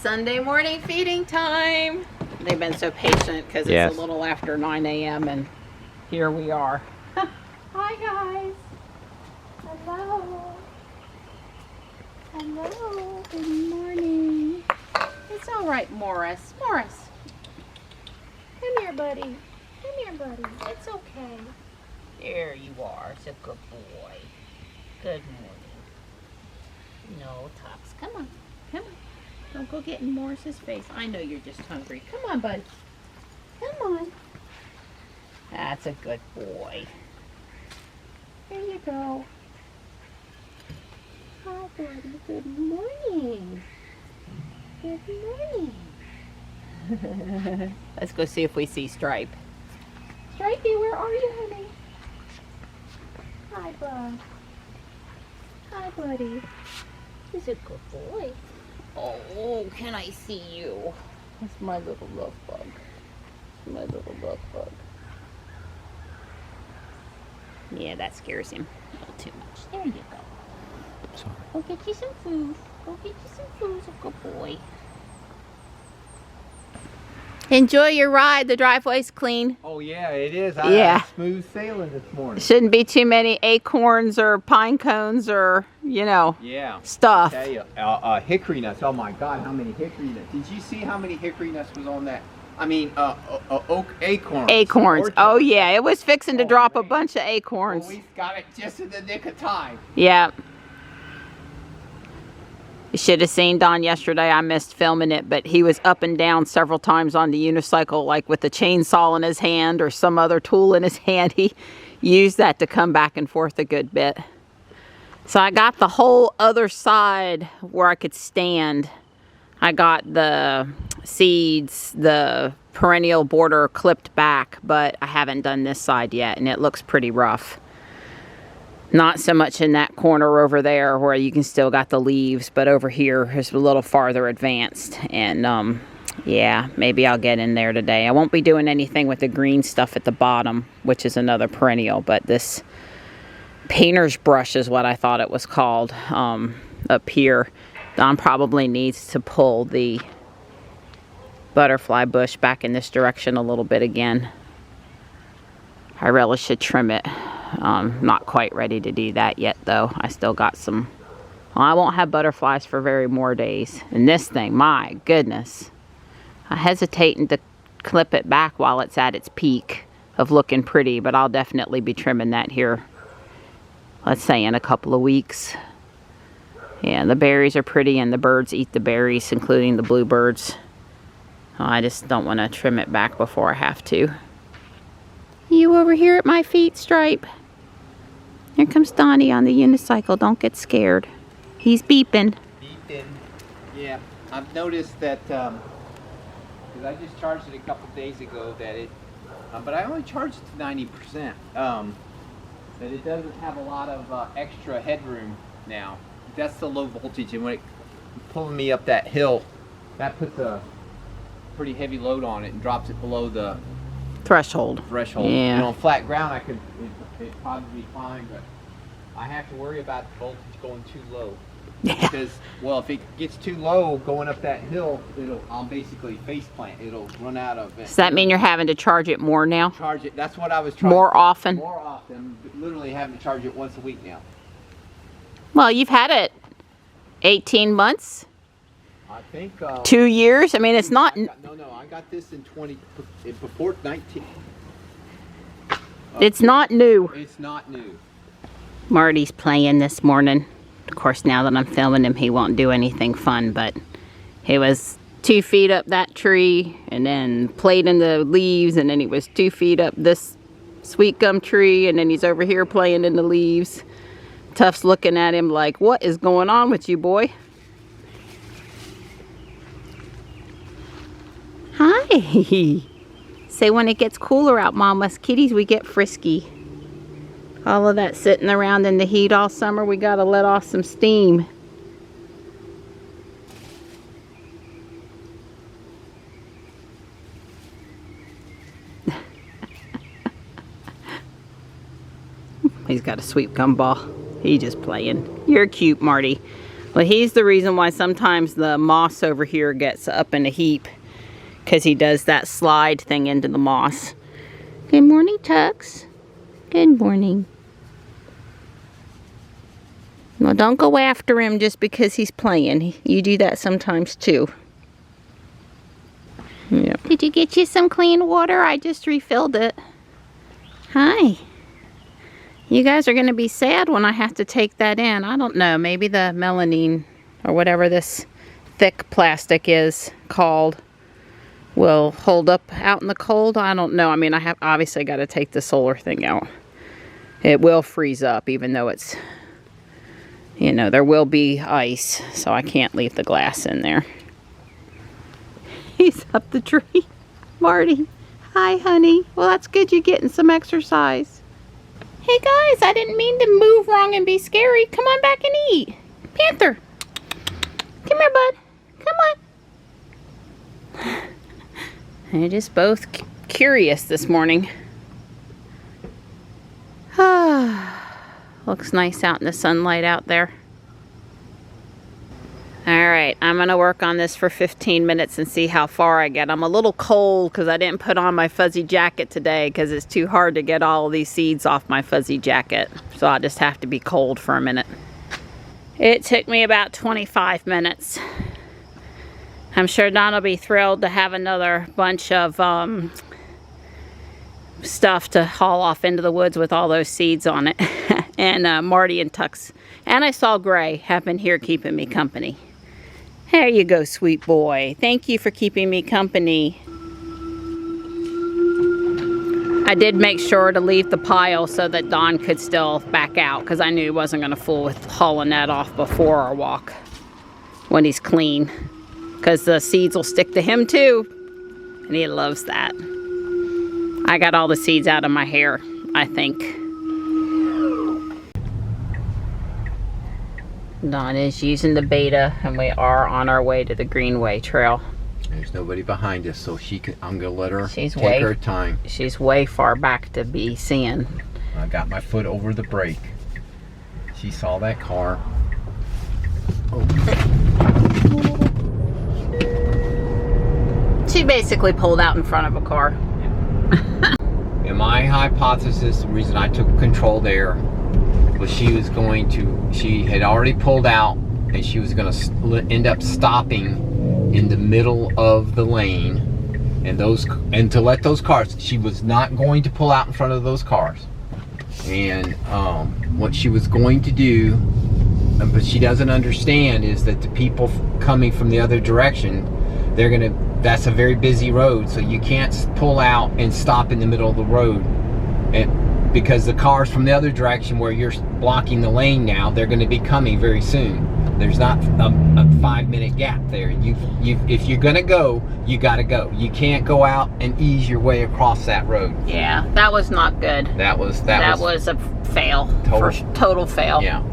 Sunday morning feeding time. They've been so patient because it's a little after 9 a.m. and here we are. Hi guys. Hello. Hello. Good morning. It's all right, Morris. Morris. Come here, buddy. Come here, buddy. It's okay. There you are. It's a good boy. Good morning. No, Tux. Come on. Come on. Don't go get in Morris's face. I know you're just hungry. Come on, bud. Come on. That's a good boy. There you go. Hi, buddy. Good morning. Good morning. Let's go see if we see Stripe. Stripey, where are you, honey? Hi, bud. Hi, buddy. He's a good boy. Oh, can I see you? That's my little love bug. My little love bug. Yeah, that scares him a little too much. There you go. Sorry. Go get you some food. Go get you some food, a good boy. Enjoy your ride. The driveway's clean. Oh yeah, it is. I had smooth sailing this morning. Shouldn't be too many acorns or pine cones or, you know, stuff. I tell you, hickory nuts. Oh my God, how many hickory nuts? Did you see how many hickory nuts was on that? I mean, oak acorns. Acorns. Oh yeah, it was fixing to drop a bunch of acorns. Well, we got it just in the nick of time. Yeah. You should have seen Don yesterday. I missed filming it, but he was up and down several times on the unicycle, like with the chainsaw in his hand or some other tool in his hand. He used that to come back and forth a good bit. So I got the whole other side where I could stand. I got the seeds, the perennial border clipped back, but I haven't done this side yet, and it looks pretty rough. Not so much in that corner over there where you can still got the leaves, but over here is a little farther advanced. And yeah, maybe I'll get in there today. I won't be doing anything with the green stuff at the bottom, which is another perennial, but this painter's brush is what I thought it was called up here. Don probably needs to pull the butterfly bush back in this direction a little bit again. I really should trim it. Not quite ready to do that yet though. I still got some, well, I won't have butterflies for very more days. And this thing, my goodness. I'm hesitating to clip it back while it's at its peak of looking pretty, but I'll definitely be trimming that here, let's say in a couple of weeks. Yeah, the berries are pretty and the birds eat the berries, including the bluebirds. I just don't want to trim it back before I have to. You over here at my feet, Stripe. Here comes Donnie on the unicycle. Don't get scared. He's beeping. Beeping. Yeah, I've noticed that, because I just charged it a couple days ago, that it, but I only charged it to 90%, that it doesn't have a lot of extra headroom now. That's the low voltage, and when it's pulling me up that hill, that puts a pretty heavy load on it and drops it below the threshold. Yeah. You know, on flat ground, it'd probably be fine, but I have to worry about the voltage going too low. Yeah. Because, well, if it gets too low going up that hill, I'll basically face plant. It'll run out of it. Does that mean you're having to charge it more now? Charge it. That's what I was trying. More often? More often. Literally having to charge it once a week now. Well, you've had it 18 months? I think 2 years? I mean, it's not. No, I got this in before 19. It's not new. It's not new. Marty's playing this morning. Of course, now that I'm filming him, he won't do anything fun, but he was 2 feet up that tree and then played in the leaves, and then he was 2 feet up this sweet gum tree, and then he's over here playing in the leaves. Tuff's looking at him like, what is going on with you, boy? Hi. Say when it gets cooler out, Mom, us kitties, we get frisky. All of that sitting around in the heat all summer, we gotta let off some steam. He's got a sweet gumball. He's just playing. You're cute, Marty. Well, he's the reason why sometimes the moss over here gets up in a heap, because he does that slide thing into the moss. Good morning, Tux. Good morning. Well, don't go after him just because he's playing. You do that sometimes too. Yep. Did you get you some clean water? I just refilled it. Hi. You guys are going to be sad when I have to take that in. I don't know. Maybe the melamine or whatever this thick plastic is called will hold up out in the cold. I don't know. I mean, I have obviously got to take the solar thing out. It will freeze up even though it's, you know, there will be ice. So I can't leave the glass in there. He's up the tree. Marty. Hi, honey. Well, that's good you're getting some exercise. Hey, guys, I didn't mean to move wrong and be scary. Come on back and eat. Panther. Come here, bud. Come on. They're just both curious this morning. Looks nice out in the sunlight out there. Alright, I'm going to work on this for 15 minutes and see how far I get. I'm a little cold because I didn't put on my fuzzy jacket today because it's too hard to get all of these seeds off my fuzzy jacket. So I'll just have to be cold for a minute. It took me about 25 minutes. I'm sure Don will be thrilled to have another bunch of stuff to haul off into the woods with all those seeds on it. And Marty and Tux, and I saw Gray, have been here keeping me company. There you go, sweet boy. Thank you for keeping me company. I did make sure to leave the pile so that Don could still back out because I knew he wasn't going to fool with hauling that off before our walk when he's clean, because the seeds will stick to him too, and he loves that. I got all the seeds out of my hair, I think. Don is using the beta, and we are on our way to the Greenway Trail. There's nobody behind us, so I'm gonna let her take her time. She's way far back to be seeing. I got my foot over the brake. She saw that car. Oh. She basically pulled out in front of a car. In my hypothesis, the reason I took control there was she had already pulled out and she was going to end up stopping in the middle of the lane, and to let those cars, she was not going to pull out in front of those cars. And what she was going to do, but she doesn't understand, is that the people coming from the other direction, that's a very busy road, so you can't pull out and stop in the middle of the road. And because the cars from the other direction where you're blocking the lane now, they're going to be coming very soon. There's not a 5-minute gap there. If you're going to go, you got to go. You can't go out and ease your way across that road. Yeah, that was not good. That was a fail. Total fail. Yeah.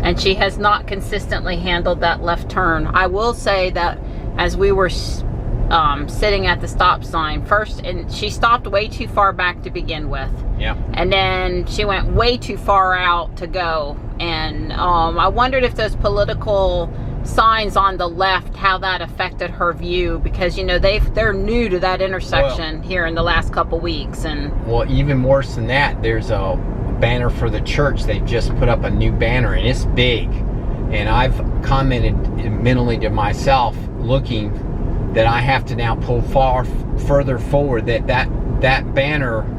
And she has not consistently handled that left turn. I will say that as we were sitting at the stop sign first, and she stopped way too far back to begin with. Yeah. And then she went way too far out to go. And I wondered if those political signs on the left, how that affected her view, because you know they're new to that intersection here in the last couple weeks. And well, even worse than that, there's a banner for the church. They just put up a new banner, and it's big. And I've commented mentally to myself, looking, that I have to now pull further forward. That banner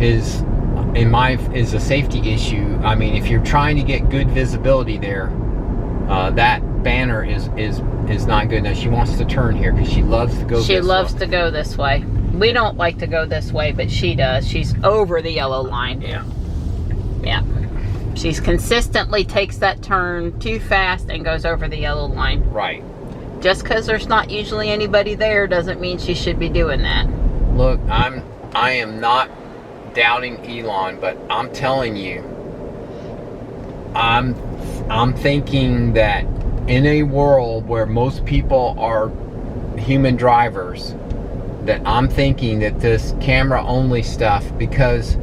is a safety issue. I mean, if you're trying to get good visibility there, that banner is not good. Now she wants to turn here because she loves to go. She loves to go this way. We don't like to go this way, but she does. She's over the yellow line. Yeah. Yeah. She's consistently takes that turn too fast and goes over the yellow line. Right. Just because there's not usually anybody there doesn't mean she should be doing that. Look, I am not doubting Elon, but I'm telling you, I'm thinking that in a world where most people are human drivers, that I'm thinking that this camera only stuff, because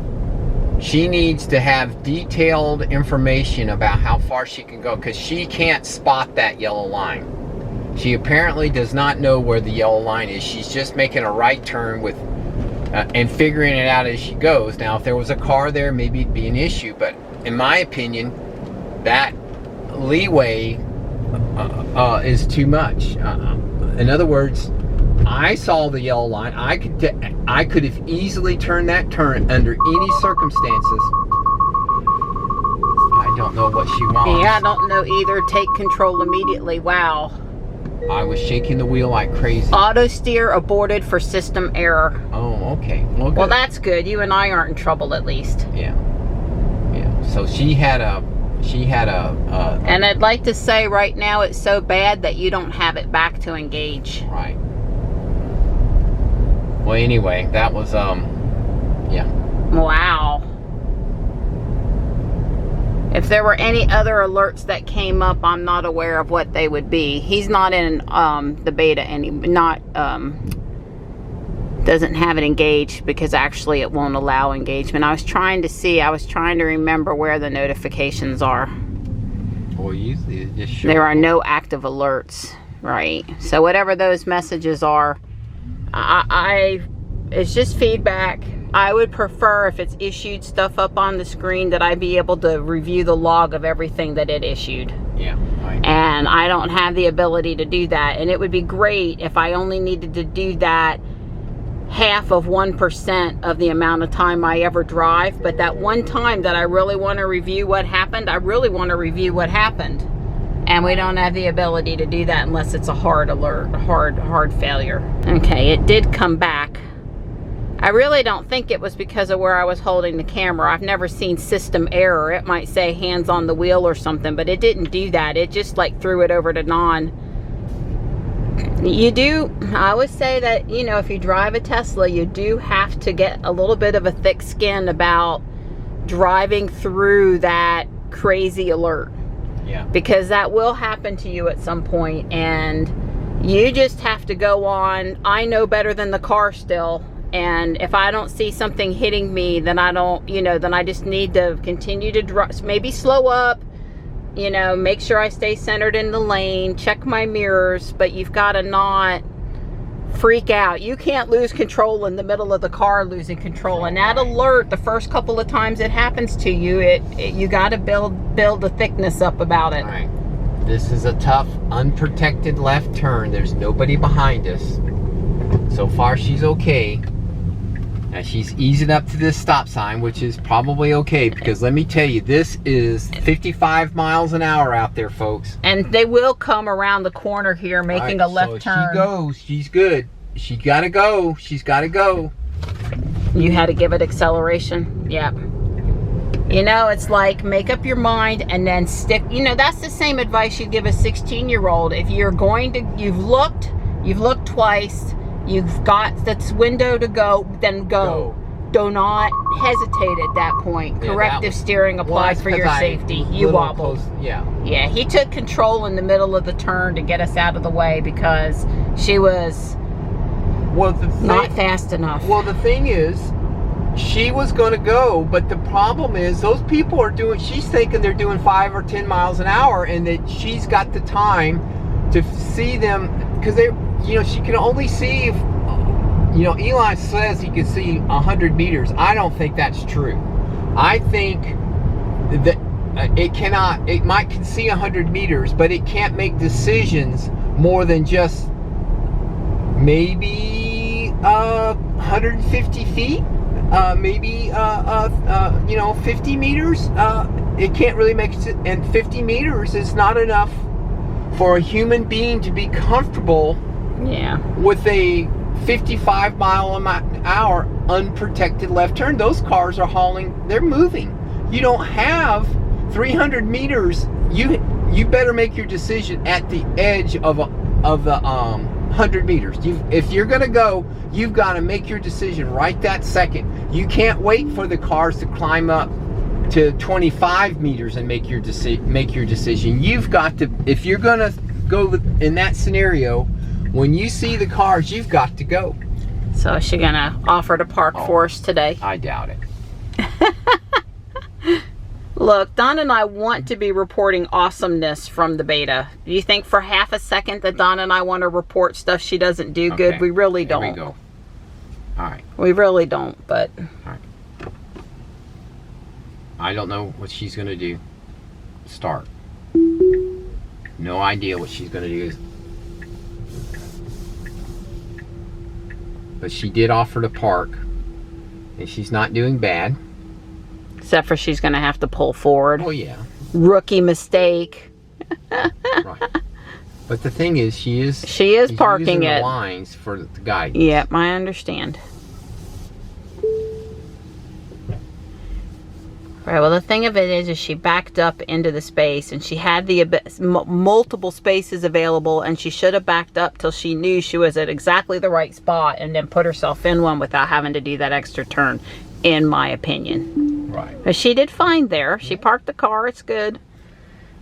She needs to have detailed information about how far she can go, because she can't spot that yellow line. She apparently does not know where the yellow line is. She's just making a right turn with and figuring it out as she goes. Now, if there was a car there, maybe it'd be an issue, but in my opinion, that leeway is too much. In other words, I saw the yellow line. I could have easily turned that turn under any circumstances. I don't know what she wants. Yeah, I don't know either. Take control immediately. Wow. I was shaking the wheel like crazy. Auto steer aborted for system error. Oh, okay. Well, good. Well, that's good. You and I aren't in trouble, at least. Yeah. Yeah. So she had a. And I'd like to say right now it's so bad that you don't have it back to engage. Right. Well, anyway, that was yeah. Wow. If there were any other alerts that came up, I'm not aware of what they would be. He's not in the beta doesn't have it engaged because actually it won't allow engagement. I was trying to remember where the notifications are. Well, usually it just shows. There are no active alerts, right? So whatever those messages are, it's just feedback. I would prefer if it's issued stuff up on the screen that I be able to review the log of everything that it issued. Yeah. Right. And I don't have the ability to do that. And it would be great if I only needed to do that half of 1% of the amount of time I ever drive. But that one time that I really want to review what happened, I really want to review what happened. And we don't have the ability to do that unless it's a hard alert, hard failure. Okay, it did come back. I really don't think it was because of where I was holding the camera. I've never seen system error. It might say hands on the wheel or something, but it didn't do that. It just like threw it over to non. I would say that, you know, if you drive a Tesla, you do have to get a little bit of a thick skin about driving through that crazy alert. Yeah. Because that will happen to you at some point, and you just have to go on. I know better than the car still. And if I don't see something hitting me, then I don't, you know, then I just need to continue to drive, maybe slow up, you know, make sure I stay centered in the lane, check my mirrors, but you've got to not freak out. You can't lose control in the middle of the car losing control. And that alert, the first couple of times it happens to you, you got to build the thickness up about it. All right. This is a tough, unprotected left turn. There's nobody behind us. So far, she's okay. Now she's easing up to this stop sign, which is probably okay, because let me tell you, this is 55 miles an hour out there, folks. And they will come around the corner here, making a left turn. She goes. She's good. She gotta go. She's gotta go. You had to give it acceleration. Yeah. You know, it's like make up your mind and then stick. You know, that's the same advice you give a 16-year-old. If you're going to, you've looked twice. You've got this window to go, then go. Do not hesitate at that point. Yeah, corrective steering applies for your safety. You wobbled. Yeah. Yeah, he took control in the middle of the turn to get us out of the way because she was not fast enough. Well, the thing is, she was going to go, but the problem is those people are doing, she's thinking they're doing 5 or 10 miles an hour, and that she's got the time to see them, because they're, you know, she can only see, you know, Elon says he can see 100 meters. I don't think that's true. I think that it might see 100 meters, but it can't make decisions more than just maybe 150 feet, maybe, you know, 50 meters. It can't really make it, and 50 meters is not enough for a human being to be comfortable with a 55 mile an hour unprotected left turn. Those cars are hauling, they're moving. You don't have 300 meters. You better make your decision at the edge of the 100 meters. If you're gonna go, you've got to make your decision right that second. You can't wait for the cars to climb up to 25 meters and make your decision. You've got to, if you're gonna go in that scenario, when you see the cars, you've got to go. So is she gonna offer to park for us today? I doubt it. Look, Don and I want to be reporting awesomeness from the beta. Do you think for half a second that Don and I want to report stuff she doesn't do good? We really don't. There we go. All right. We really don't, but... All right. I don't know what she's going to do. Start. No idea what she's going to do. But she did offer to park. And she's not doing bad. Except for she's going to have to pull forward. Oh, yeah. Rookie mistake. Right. But the thing is, she's parking using it. The lines for the guidance. Yep, I understand. Right, well, the thing of it is she backed up into the space, and she had the multiple spaces available, and she should have backed up till she knew she was at exactly the right spot, and then put herself in one without having to do that extra turn, in my opinion. Right. But she did fine there. She parked the car. It's good.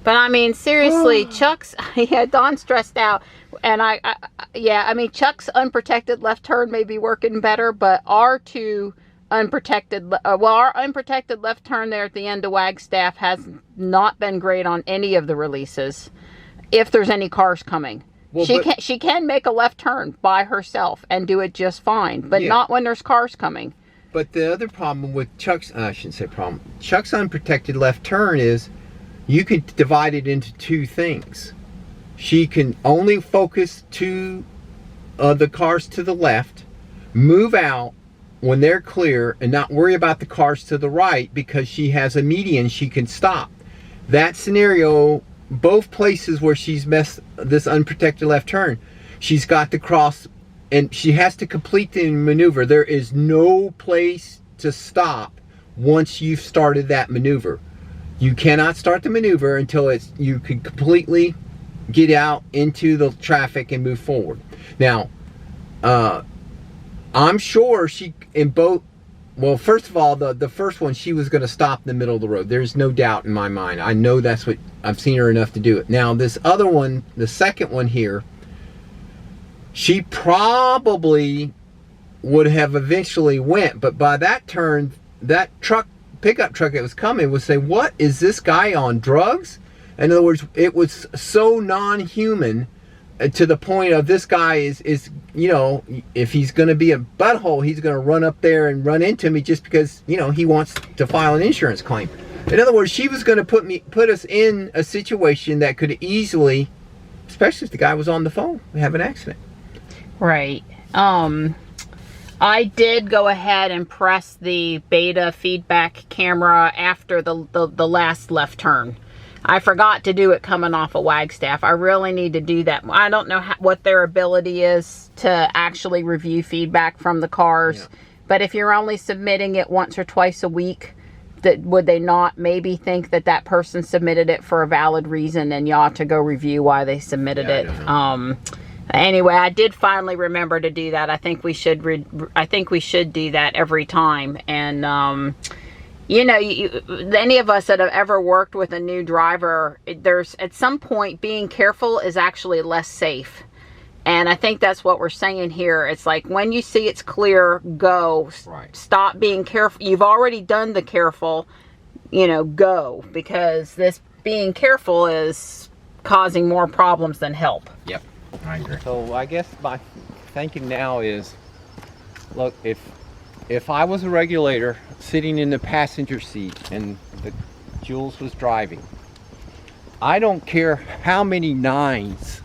But I mean, seriously, Chuck's, yeah, Don's stressed out, and yeah, I mean, Chuck's unprotected left turn may be working better, but our two unprotected, our unprotected left turn there at the end of Wagstaff has not been great on any of the releases, if there's any cars coming. Well, she can make a left turn by herself and do it just fine, but not when there's cars coming. But the other problem with Chuck's, I shouldn't say problem, Chuck's unprotected left turn is you can divide it into two things. She can only focus to the cars to the left, move out when they're clear, and not worry about the cars to the right because she has a median she can stop. That scenario, both places where she's messed this unprotected left turn, she's got to cross and she has to complete the maneuver. There is no place to stop once you've started that maneuver. You cannot start the maneuver until you can completely get out into the traffic and move forward. Now, I'm sure she, in both, well, first of all, the first one, she was going to stop in the middle of the road. There's no doubt in my mind. I know that's what, I've seen her enough to do it. Now, this other one, the second one here, she probably would have eventually went, but by that turn, that pickup truck that was coming would say, what, is this guy on drugs? In other words, it was so non-human to the point of this guy is, you know, if he's going to be a butthole, he's going to run up there and run into me just because, you know, he wants to file an insurance claim. In other words, she was going to put us in a situation that could easily, especially if the guy was on the phone, have an accident. Right. I did go ahead and press the beta feedback camera after the last left turn. I forgot to do it coming off of Wagstaff. I really need to do that. I don't know what their ability is to actually review feedback from the cars. Yeah. But if you're only submitting it once or twice a week, would they not maybe think that that person submitted it for a valid reason and you ought to go review why they submitted it? Anyway, I did finally remember to do that. I think we should do that every time. And you know, any of us that have ever worked with a new driver, there's at some point being careful is actually less safe. And I think that's what we're saying here. It's like when you see it's clear, go. Right. Stop being careful. You've already done the careful, you know, go. Because this being careful is causing more problems than help. Yep, I agree. So I guess my thinking now is, look, if I was a regulator sitting in the passenger seat and Jules was driving, I don't care how many 9s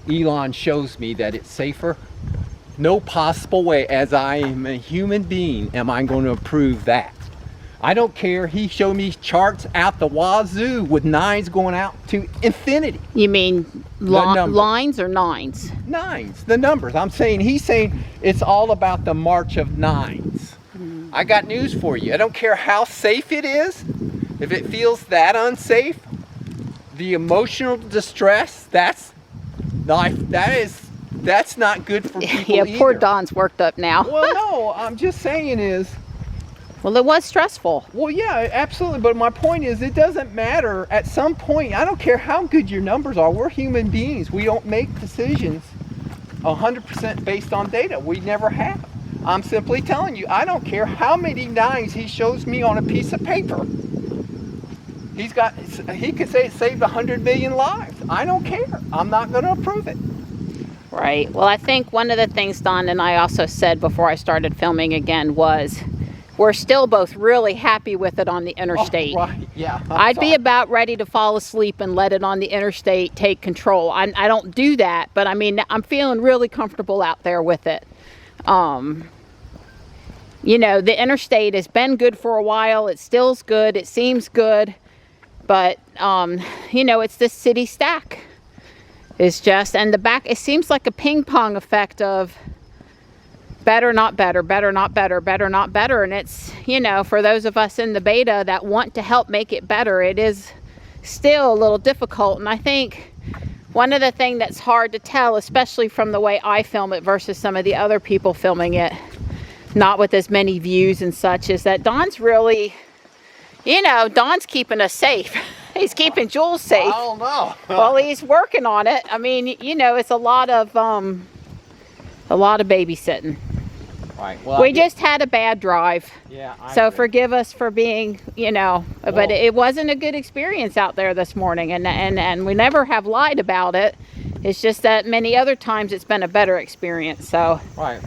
Elon shows me that it's safer. No possible way, as I am a human being, am I going to approve that. I don't care. He showed me charts out the wazoo with 9s going out to infinity. You mean lines or 9s? 9s, the numbers. He's saying it's all about the march of 9s. I got news for you. I don't care how safe it is. If it feels that unsafe, the emotional distress, that's not good for people Yeah, poor Don's worked up now. Well, no, I'm just saying is, well, it was stressful. Well, yeah, absolutely. But my point is, it doesn't matter. At some point, I don't care how good your numbers are. We're human beings. We don't make decisions 100% based on data. We never have. I'm simply telling you, I don't care how many 9s he shows me on a piece of paper. he could say it saved 100 million lives. I don't care. I'm not going to approve it. Right. Well, I think one of the things Don and I also said before I started filming again was we're still both really happy with it on the interstate. Oh, right. Yeah. I'd be about ready to fall asleep and let it on the interstate take control. I don't do that, but I mean, I'm feeling really comfortable out there with it. You know, the interstate has been good for a while. It still's good. It seems good. But, you know, it's this city stack. It's just, and the back, it seems like a ping pong effect of better, not better, better, not better, better, not better. And it's, you know, for those of us in the beta that want to help make it better, it is still a little difficult. And I think one of the things that's hard to tell, especially from the way I film it versus some of the other people filming it, not with as many views and such, is that Don's really, you know, Don's keeping us safe. He's keeping Jules safe. I don't know. Well, he's working on it. I mean, you know, it's a lot of babysitting. Right. Well, We just had a bad drive. Yeah. So forgive us for being, you know, but it wasn't a good experience out there this morning, and we never have lied about it. It's just that many other times it's been a better experience. So. Right.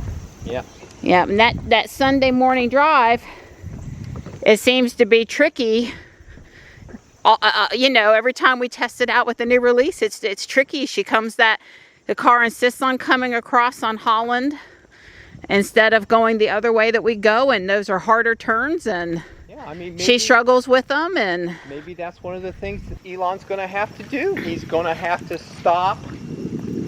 Yeah. Yeah, and that Sunday morning drive, it seems to be tricky. You know, every time we test it out with the new release, it's tricky. The car insists on coming across on Holland instead of going the other way that we go, and those are harder turns, and yeah, I mean, she struggles with them, and maybe that's one of the things that Elon's going to have to do. He's going to have to stop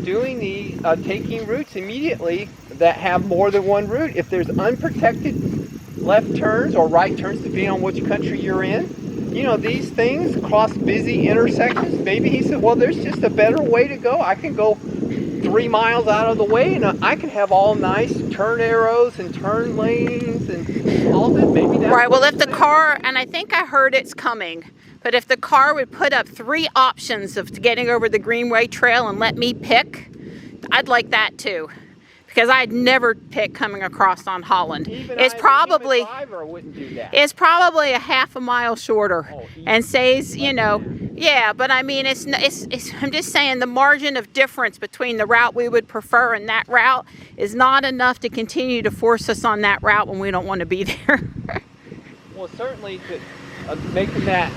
doing the taking routes immediately that have more than one route. If there's unprotected left turns or right turns, depending on which country you're in, you know, these things cross busy intersections. Maybe he said, well, there's just a better way to go. I can go 3 miles out of the way, and I can have all nice turn arrows and turn lanes and all of it. Maybe that's right. Well, if the car, and I think I heard it's coming, but if the car would put up 3 options of getting over the Greenway Trail and let me pick, I'd like that too. Because I'd never pick coming across on Holland. It's probably a half a mile shorter, and says, you know, yeah. But I mean, it's I'm just saying the margin of difference between the route we would prefer and that route is not enough to continue to force us on that route when we don't want to be there. Well, certainly making that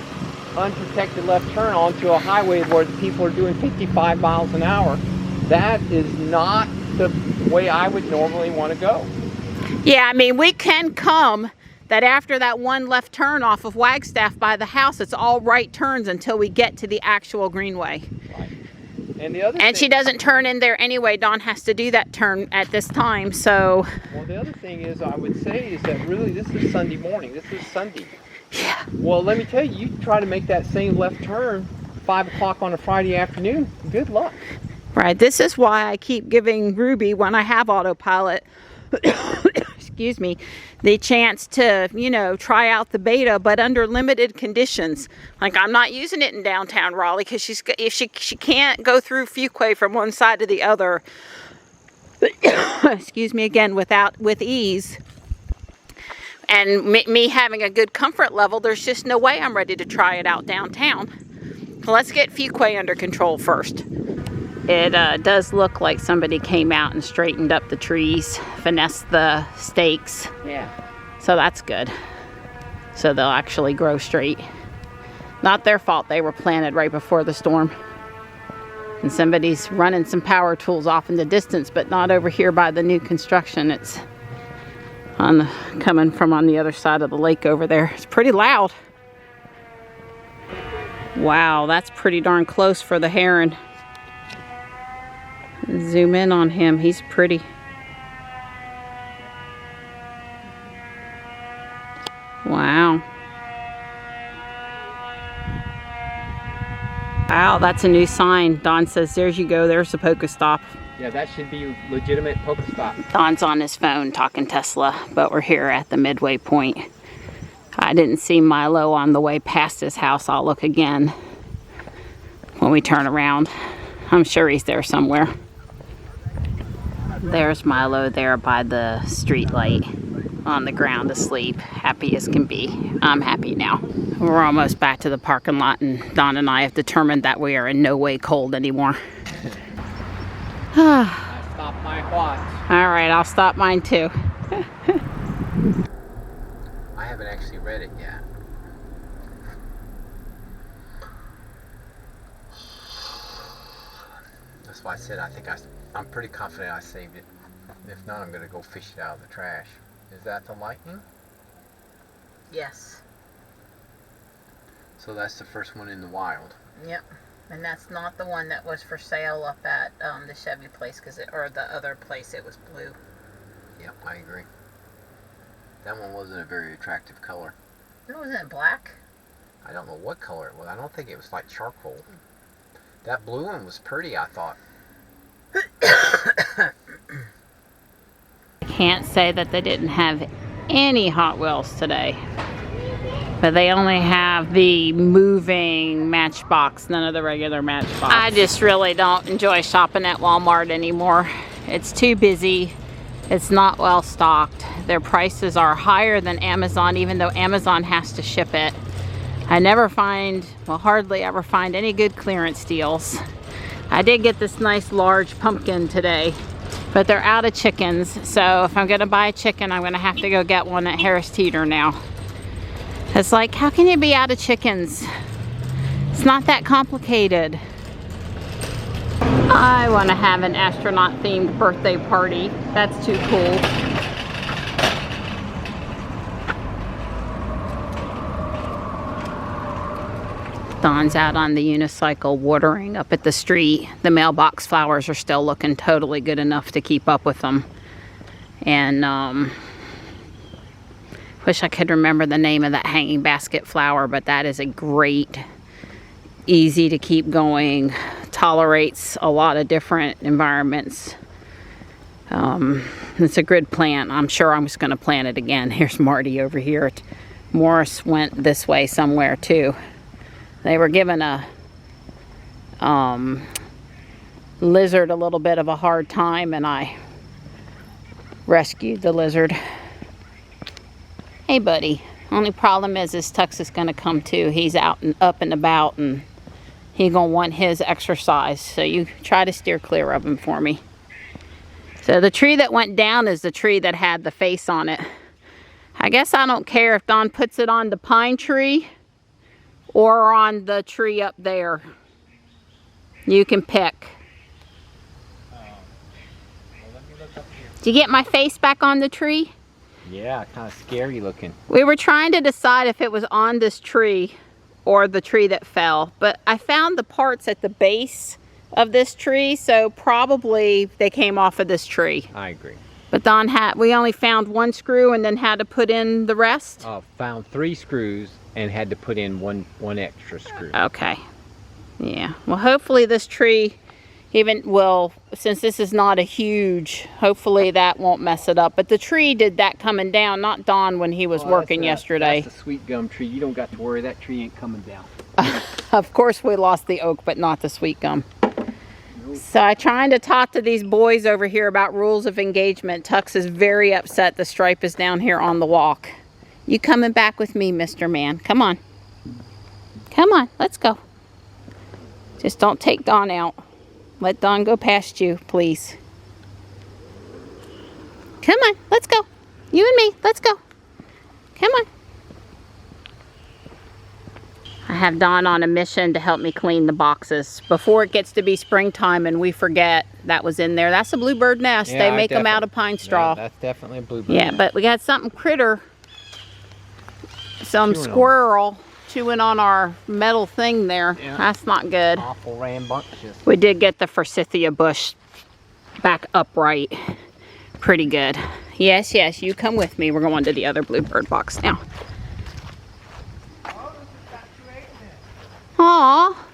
unprotected left turn onto a highway where people are doing 55 miles an hour, that is not the way I would normally want to go. Yeah, I mean, we can come that after that one left turn off of Wagstaff by the house, it's all right turns until we get to the actual Greenway. Right. And the other and she doesn't turn in there anyway. Dawn has to do that turn at this time, so. Well, the other thing is, I would say, is that really this is Sunday morning. This is Sunday. Yeah. Well, let me tell you, you try to make that same left turn 5 o'clock on a Friday afternoon, good luck. Right, this is why I keep giving Ruby, when I have autopilot, excuse me, the chance to, you know, try out the beta, but under limited conditions. Like, I'm not using it in downtown Raleigh because if she can't go through Fuquay from one side to the other, excuse me again, with ease, and me having a good comfort level, there's just no way I'm ready to try it out downtown. So let's get Fuquay under control first. It does look like somebody came out and straightened up the trees, finessed the stakes. Yeah. So that's good. So they'll actually grow straight. Not their fault, they were planted right before the storm. And somebody's running some power tools off in the distance, but not over here by the new construction. It's coming from on the other side of the lake over there. It's pretty loud. Wow, that's pretty darn close for the heron. Zoom in on him, he's pretty. Wow. Wow, that's a new sign. Don says, there's you go, there's the Pokestop. Yeah, that should be legitimate Pokestop. Don's on his phone talking Tesla, but we're here at the midway point. I didn't see Milo on the way past his house. I'll look again when we turn around. I'm sure he's there somewhere. There's Milo there by the street light. on the ground asleep, happy as can be. I'm happy now. We're almost back to the parking lot, and Don and I have determined that we are in no way cold anymore. I stopped my watch. All right, I'll stop mine too. I haven't actually read it yet. That's why I said I'm pretty confident I saved it. If not, I'm going to go fish it out of the trash. Is that the lightning? Yes. So that's the first one in the wild. Yep. And that's not the one that was for sale up at the Chevy place, or the other place. It was blue. Yep, I agree. That one wasn't a very attractive color. It wasn't black. I don't know what color it was. I don't think it was like charcoal. That blue one was pretty, I thought. Can't say that they didn't have any Hot Wheels today. But they only have the moving Matchbox, none of the regular Matchbox. I just really don't enjoy shopping at Walmart anymore. It's too busy. It's not well stocked. Their prices are higher than Amazon, even though Amazon has to ship it. I never find, well, hardly ever find any good clearance deals. I did get this nice large pumpkin today, but they're out of chickens. So if I'm gonna buy a chicken, I'm gonna have to go get one at Harris Teeter now. It's like, how can you be out of chickens? It's not that complicated. I want to have an astronaut themed birthday party. That's too cool. Don's out on the unicycle watering up at the street. The mailbox flowers are still looking totally good enough to keep up with them. And wish I could remember the name of that hanging basket flower, but that is a great, easy to keep going, tolerates a lot of different environments. It's a good plant. I'm sure I'm just going to plant it again. Here's Marty over here. Morris went this way somewhere too. They were giving a lizard a little bit of a hard time, and I rescued the lizard. Hey buddy, only problem is Tux is going to come too. He's out and up and about, and he's going to want his exercise. So you try to steer clear of him for me. So the tree that went down is the tree that had the face on it. I guess I don't care if Don puts it on the pine tree or on the tree up there. You can pick. Well, let me look up here. Did you get my face back on the tree? Yeah, kind of scary looking. We were trying to decide if it was on this tree or the tree that fell, but I found the parts at the base of this tree, so probably they came off of this tree. I agree. But Don we only found one screw and then had to put in the rest? Found 3 screws and had to put in one extra screw. Okay. Yeah. Well, hopefully this tree since this is not a huge, hopefully that won't mess it up. But the tree did that coming down, not Don when he was working yesterday. That's a sweet gum tree. You don't got to worry, that tree ain't coming down. Of course we lost the oak, but not the sweet gum. Nope. So I'm trying to talk to these boys over here about rules of engagement. Tux is very upset the stripe is down here on the walk. You coming back with me, Mr. Man? Come on. Come on, let's go. Just don't take Don out. Let Don go past you, please. Come on, let's go. You and me, let's go. Come on. I have Don on a mission to help me clean the boxes before it gets to be springtime and we forget that was in there. That's a bluebird nest. Yeah, they make them out of pine straw. Yeah, that's definitely a bluebird nest. But we got something critter, some squirrel chewing on our metal thing there. Yeah. That's not good. Awful rambunctious. We did get the forsythia bush back upright. Pretty good. Yes, yes, you come with me. We're going to the other bluebird box now. Aw.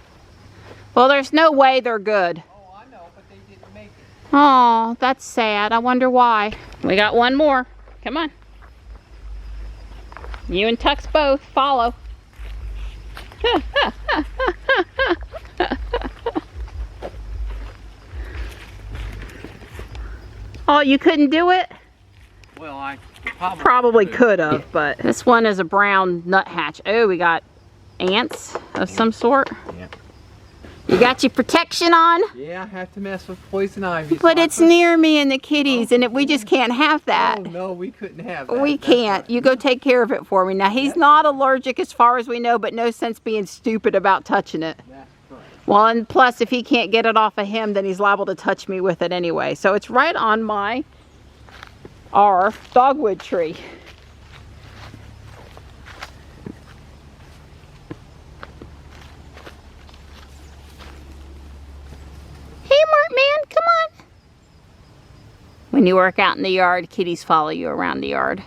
Well, there's no way they're good. Oh, I know, but they didn't make it. Aw, that's sad. I wonder why. We got one more. Come on. You and Tux both. Follow. Oh, you couldn't do it? Well, I Probably could have, but this one is a brown nuthatch. Oh, we got ants of some sort. Yeah. You got your protection on? Yeah, I have to mess with poison ivy. But it's near me and the kitties, and we just can't have that. Oh, no, we couldn't have that. We can't. You go take care of it for me. Now, he's not allergic as far as we know, but no sense being stupid about touching it. That's correct. Well, and plus, if he can't get it off of him, then he's liable to touch me with it anyway. So it's right on our dogwood tree. Hey, Mart Man, come on. When you work out in the yard, kitties follow you around the yard.